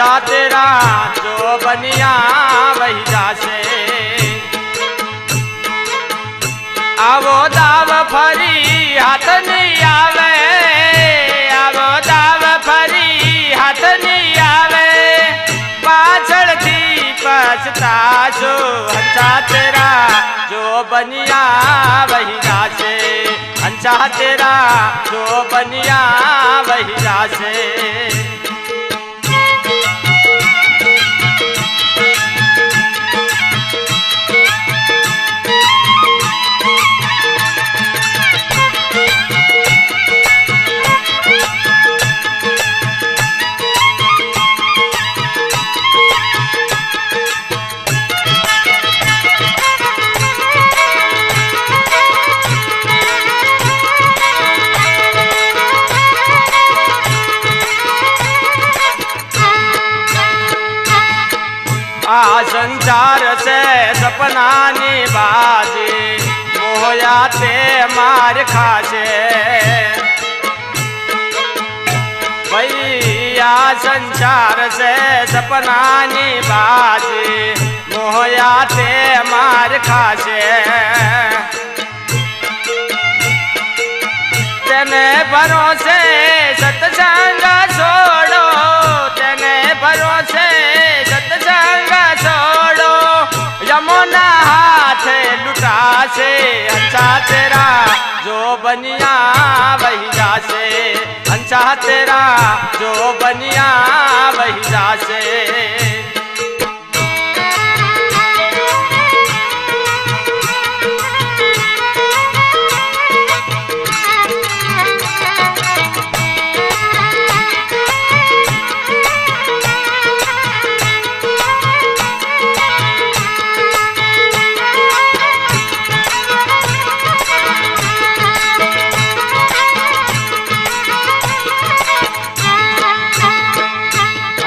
अंचा तेरा जो बनिया वही जासे आवो दाव फरी हाथ नहीं आवे आवो दाव फरी हाथ नहीं आवे पाछड़ थी पछताशो अंचा तेरा जो बनिया वही जासे अंचा तेरा जो बनिया वही जासे संसार से सपना नी बाजी मोया ते मार खासे भैया संसार से सपना नी बाजी मोया ते मार खासे तेने भरोसे सत्संग छोड़ो तेने भरोसे सत्संग छोड़ो यमुना हाथ लुटासे अंचा तेरा जो बनिया वही जासे अंचा तेरा जो बनिया वही जासे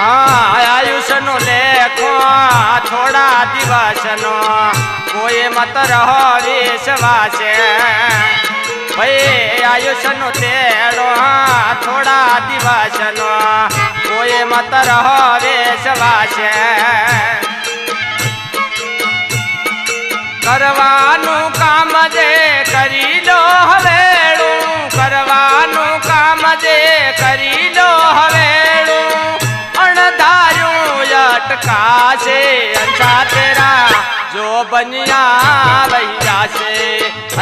आयुष्नो लेखो थोड़ा दिवसनो कोई मत रहो विश्वास भाई आयुष्नो तेड़ो थोड़ा दिवसनो कोई मत रहो विश्वास करवानु काम दे करी लो हवेड़ू करवानु काम दे करी लो हवेड़ू अटकाशे अंचा तेरा जो बनिया वही जासे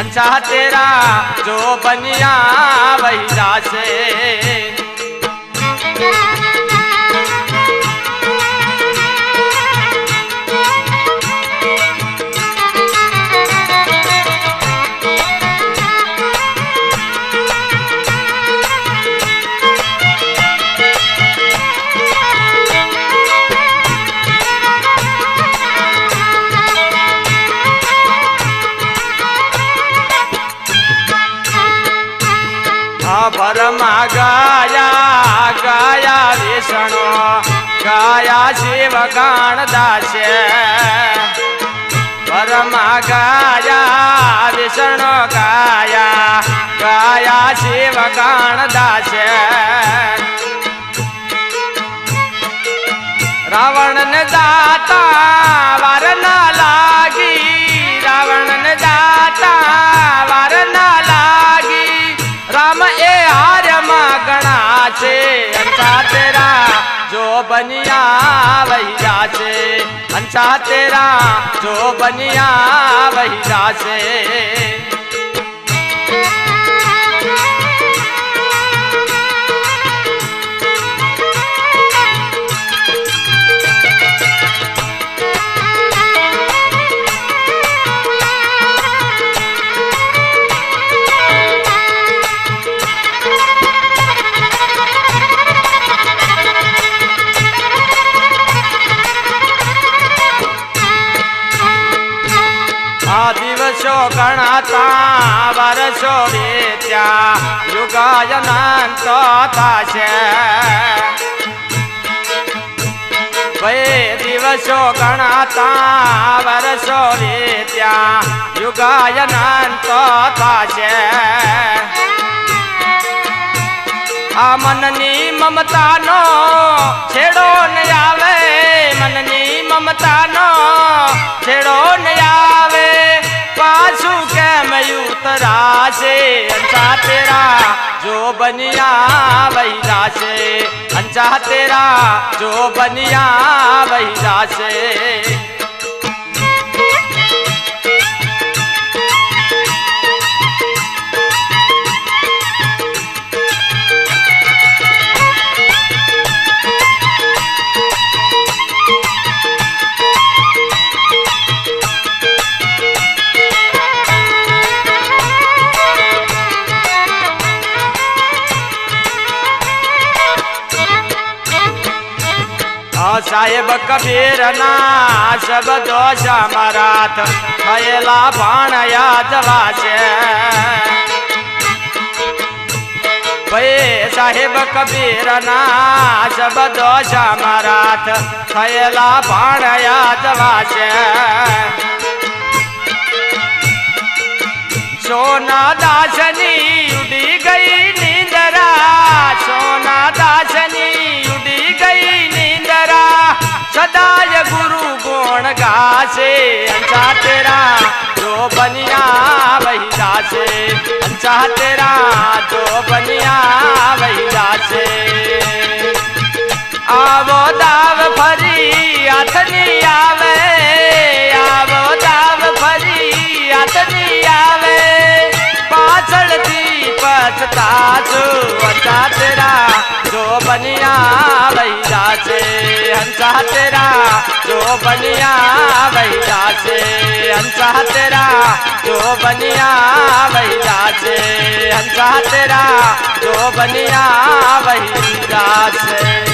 अंचा तेरा जो बनिया वही जासे भरमा गाया गाया विष्णु गाया शिव गान दासे भरमा गाया विष्णु गाया गाया शिव गान दासे रावण ने दाता वार ना लागी रावण ने दाता वार ना लागी राम ए आर्य गणा से अंचा तेरा जो बनिया वही जासे अंचा तेरा जो बनिया वही जासे दिवसो गणाता वर्षो वेत्या युगायनांत ताशे वे दिवसो गणाता वर्षो वेत्या युगायनांत ताशे आ मननी ममता नो छेड़ो न आवे, मननी ममता नो छेड़ो न आवे, पाछू के मैं उतरा से अंचा तेरा जो बनिया वही रासे, अंचा तेरा जो बनिया वही रासे। साहेब कबीर ना सब दोष मराथ खयला भाण याद वासे, भे साहेब कबीर ना सब दोष मराथ खयला भाण याद वासे। सोना दासनी उड़ी गई नींदरा, सोना दासनी उड़ी गई नींदरा, सदाय गुरु गुण गासे अंचा तेरा जो बनिया वही दासे, अंचा तेरा जो बनिया वही दासे। आवो दाव फरी अथनी आवे, आवो दाव फरी अथनी आवे, पाछड़ थी पछतासो अंचा तेरा जो बनिया वही दासे, अंचा तेरा जो बनिया वही दासे, अंचा तेरा जो बनिया वही दासे, अंचा तेरा जो बनिया वही दासे।